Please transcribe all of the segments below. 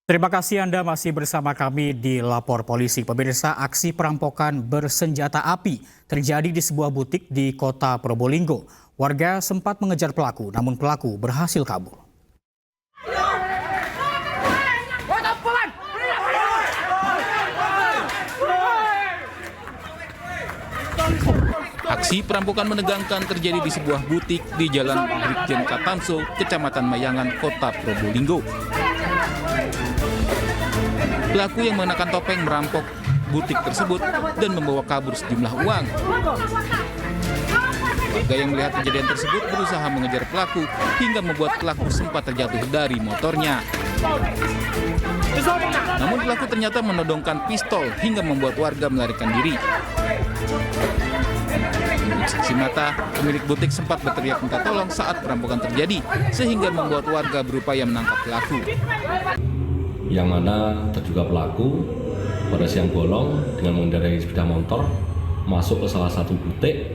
Terima kasih Anda masih bersama kami di Lapor Polisi. Pemirsa, aksi perampokan bersenjata api terjadi di sebuah butik di kota Probolinggo. Warga sempat mengejar pelaku, namun pelaku berhasil kabur. Aksi perampokan menegangkan terjadi di sebuah butik di Jalan Brigjen Katamso, Kecamatan Mayangan, Kota Probolinggo. Pelaku yang mengenakan topeng merampok butik tersebut dan membawa kabur sejumlah uang. Warga yang melihat kejadian tersebut berusaha mengejar pelaku hingga membuat pelaku sempat terjatuh dari motornya. Namun pelaku ternyata menodongkan pistol hingga membuat warga melarikan diri. Menurut saksi mata, pemilik butik sempat berteriak minta tolong saat perampokan terjadi, sehingga membuat warga berupaya menangkap pelaku. Yang mana terduga pelaku pada siang bolong dengan mengendarai sepeda motor masuk ke salah satu butik,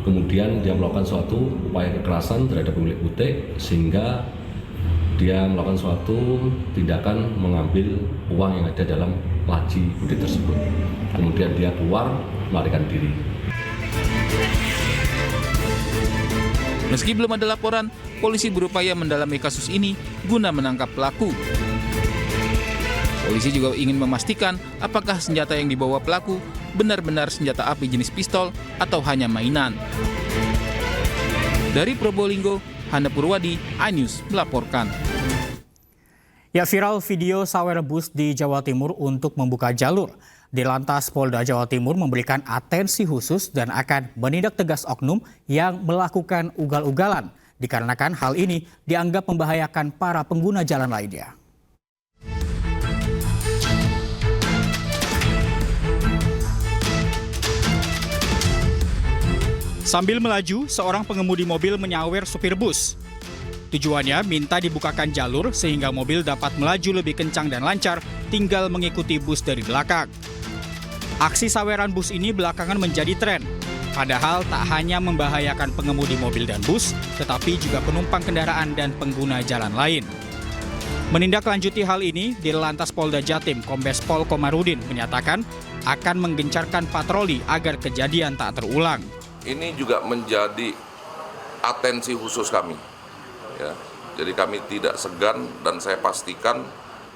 kemudian dia melakukan suatu upaya kekerasan terhadap pemilik butik sehingga dia melakukan suatu tindakan mengambil uang yang ada dalam laci butik tersebut. Kemudian dia keluar melarikan diri. Meski belum ada laporan, polisi berupaya mendalami kasus ini guna menangkap pelaku. Polisi juga ingin memastikan apakah senjata yang dibawa pelaku benar-benar senjata api jenis pistol atau hanya mainan. Dari Probolinggo, Hana Purwadi, iNews melaporkan. Ya, viral video sawer bus di Jawa Timur untuk membuka jalur. Di Lantas Polda Jawa Timur memberikan atensi khusus dan akan menindak tegas oknum yang melakukan ugal-ugalan. Dikarenakan hal ini dianggap membahayakan para pengguna jalan lainnya. Sambil melaju, seorang pengemudi mobil menyawer supir bus. Tujuannya minta dibukakan jalur sehingga mobil dapat melaju lebih kencang dan lancar, tinggal mengikuti bus dari belakang. Aksi saweran bus ini belakangan menjadi tren. Padahal tak hanya membahayakan pengemudi mobil dan bus, tetapi juga penumpang kendaraan dan pengguna jalan lain. Menindaklanjuti hal ini, Dirlantas Polda Jatim Kombes Pol Komarudin menyatakan akan menggencarkan patroli agar kejadian tak terulang. Ini juga menjadi atensi khusus kami. Ya, jadi kami tidak segan dan saya pastikan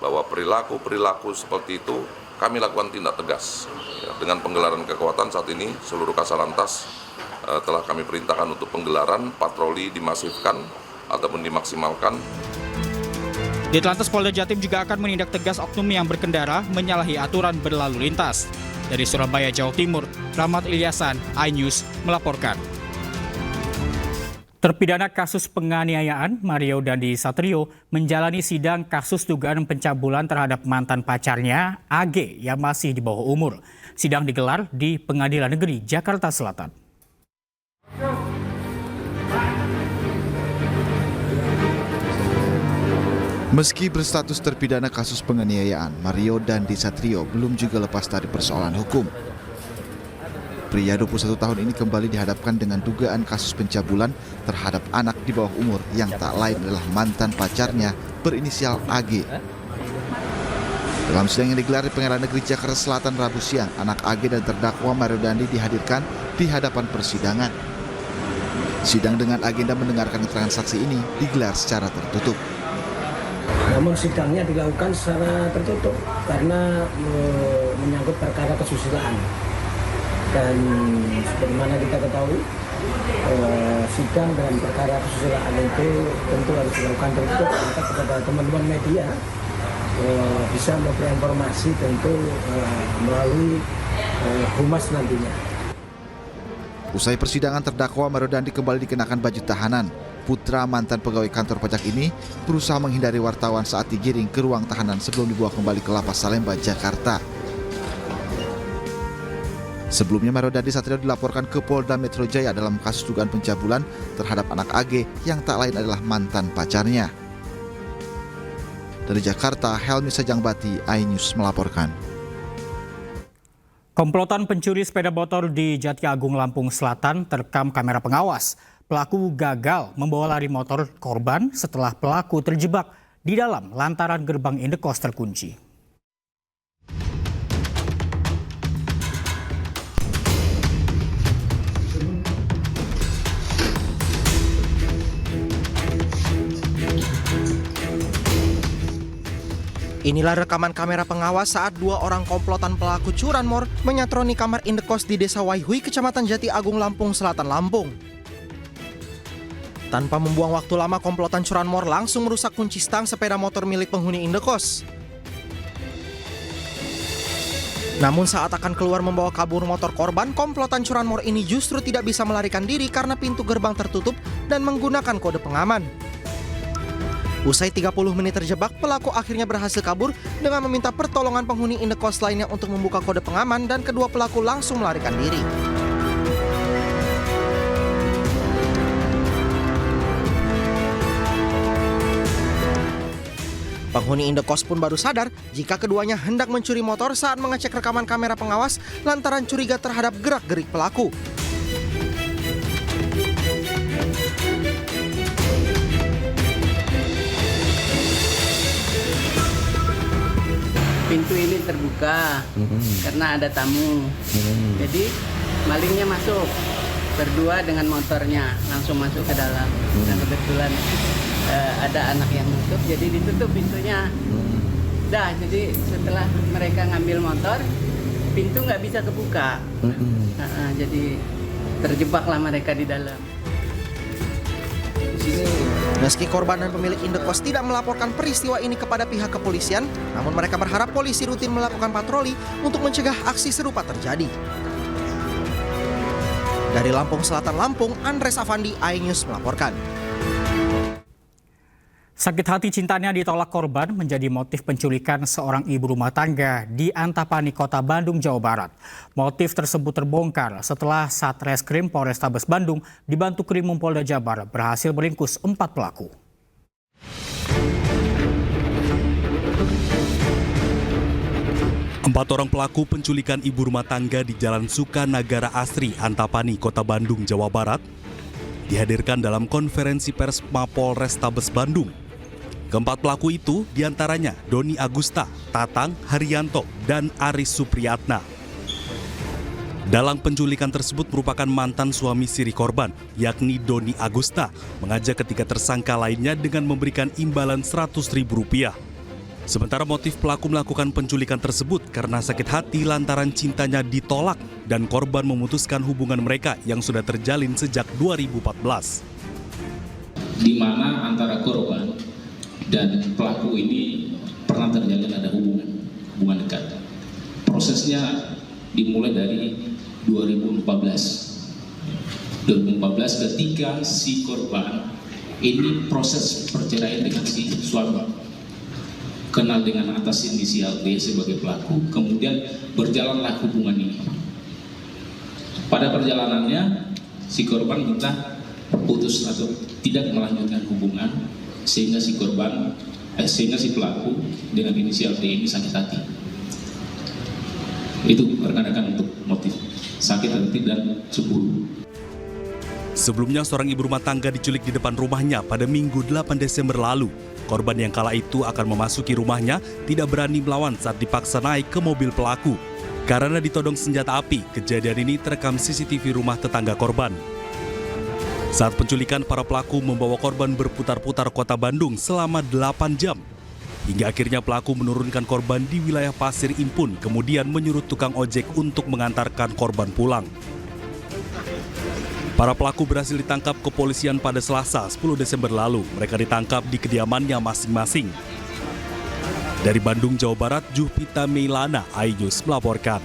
bahwa perilaku-perilaku seperti itu kami lakukan tindak tegas. Ya, dengan penggelaran kekuatan saat ini seluruh Kasalantas telah kami perintahkan untuk penggelaran, patroli dimasifkan ataupun dimaksimalkan. Dirlantas Polda Jatim juga akan menindak tegas oknum yang berkendara menyalahi aturan berlalu lintas. Dari Surabaya, Jawa Timur, Rahmat Ilyasan, iNews melaporkan. Terpidana kasus penganiayaan Mario Dandi Satrio menjalani sidang kasus dugaan pencabulan terhadap mantan pacarnya AG yang masih di bawah umur. Sidang digelar di Pengadilan Negeri Jakarta Selatan. Meski berstatus terpidana kasus penganiayaan, Mario Dandi Satrio belum juga lepas dari persoalan hukum. Pria 21 tahun ini kembali dihadapkan dengan dugaan kasus pencabulan terhadap anak di bawah umur yang tak lain adalah mantan pacarnya berinisial AG. Dalam sidang yang digelar di Pengadilan Negeri Jakarta Selatan Rabu siang, anak AG dan terdakwa Mario Dandi dihadirkan di hadapan persidangan. Sidang dengan agenda mendengarkan keterangan saksi ini digelar secara tertutup. Namun sidangnya dilakukan secara tertutup karena menyangkut perkara kesusilaan. Dan sebagaimana kita ketahui, sidang dalam perkara kesusilaan itu tentu harus dilakukan tertutup. Maka kepada teman-teman media bisa memberi informasi tentu melalui humas nantinya. Usai persidangan, terdakwa Mario Dandi kembali dikenakan baju tahanan. Putra mantan pegawai kantor pajak ini berusaha menghindari wartawan saat digiring ke ruang tahanan sebelum dibawa kembali ke Lapas Salemba, Jakarta. Sebelumnya Mario Dandi Satrio dilaporkan ke Polda Metro Jaya dalam kasus dugaan pencabulan terhadap anak AG yang tak lain adalah mantan pacarnya. Dari Jakarta, Helmi Sajangbati, iNews melaporkan. Komplotan pencuri sepeda motor di Jati Agung, Lampung Selatan terekam kamera pengawas. Pelaku gagal membawa lari motor korban setelah pelaku terjebak di dalam lantaran gerbang indekos terkunci. Inilah rekaman kamera pengawas saat 2 orang komplotan pelaku curanmor menyatroni kamar indekos di Desa Waihui, Kecamatan Jati Agung, Lampung Selatan, Lampung. Tanpa membuang waktu lama, komplotan curanmor langsung merusak kunci stang sepeda motor milik penghuni indekos. Namun saat akan keluar membawa kabur motor korban, komplotan curanmor ini justru tidak bisa melarikan diri karena pintu gerbang tertutup dan menggunakan kode pengaman. Usai 30 menit terjebak, pelaku akhirnya berhasil kabur dengan meminta pertolongan penghuni indekos lainnya untuk membuka kode pengaman dan kedua pelaku langsung melarikan diri. Penghuni indekos pun baru sadar jika keduanya hendak mencuri motor saat mengecek rekaman kamera pengawas lantaran curiga terhadap gerak-gerik pelaku. Pintu ini terbuka karena ada tamu. Jadi malingnya masuk berdua dengan motornya langsung masuk ke dalam. Dan kebetulan ada anak yang nutup, jadi ditutup pintunya. Jadi setelah mereka ngambil motor, pintu nggak bisa kebuka. Jadi terjebaklah mereka di dalam. Meski korban dan pemilik indekos tidak melaporkan peristiwa ini kepada pihak kepolisian, namun mereka berharap polisi rutin melakukan patroli untuk mencegah aksi serupa terjadi. Dari Lampung Selatan, Lampung, Andres Afandi, iNews melaporkan. Sakit hati cintanya ditolak korban menjadi motif penculikan seorang ibu rumah tangga di Antapani, Kota Bandung, Jawa Barat. Motif tersebut terbongkar setelah Satreskrim Polrestabes Bandung dibantu Krimum Polda Jabar berhasil meringkus 4 pelaku. Empat orang pelaku penculikan ibu rumah tangga di Jalan Sukanagara Asri, Antapani, Kota Bandung, Jawa Barat dihadirkan dalam konferensi pers Mapolrestabes Bandung. Keempat pelaku itu diantaranya Doni Agusta, Tatang Haryanto, dan Aris Supriyatna. Dalam penculikan tersebut merupakan mantan suami siri korban, yakni Doni Agusta, mengajak ketiga tersangka lainnya dengan memberikan imbalan Rp100.000. Sementara motif pelaku melakukan penculikan tersebut karena sakit hati lantaran cintanya ditolak dan korban memutuskan hubungan mereka yang sudah terjalin sejak 2014. Di mana antara korban dan pelaku ini pernah terjalin ada hubungan dekat. Prosesnya dimulai dari 2014 ketika si korban ini proses perceraian dengan si suami. Kenal dengan atas inisial D sebagai pelaku, kemudian berjalanlah hubungan ini. Pada perjalanannya, si korban minta putus atau tidak melanjutkan hubungan, sehingga si pelaku dengan inisial D ini sakit hati. Itu rekan-rekan untuk motif sakit hati dan cemburu. Sebelumnya seorang ibu rumah tangga diculik di depan rumahnya pada Minggu 8 Desember lalu. Korban yang kala itu akan memasuki rumahnya tidak berani melawan saat dipaksa naik ke mobil pelaku. Karena ditodong senjata api, kejadian ini terekam CCTV rumah tetangga korban. Saat penculikan, para pelaku membawa korban berputar-putar kota Bandung selama 8 jam. Hingga akhirnya pelaku menurunkan korban di wilayah Pasir Impun, kemudian menyuruh tukang ojek untuk mengantarkan korban pulang. Para pelaku berhasil ditangkap kepolisian pada Selasa 10 Desember lalu. Mereka ditangkap di kediamannya masing-masing. Dari Bandung, Jawa Barat, Juhpita Meilana, iNews melaporkan.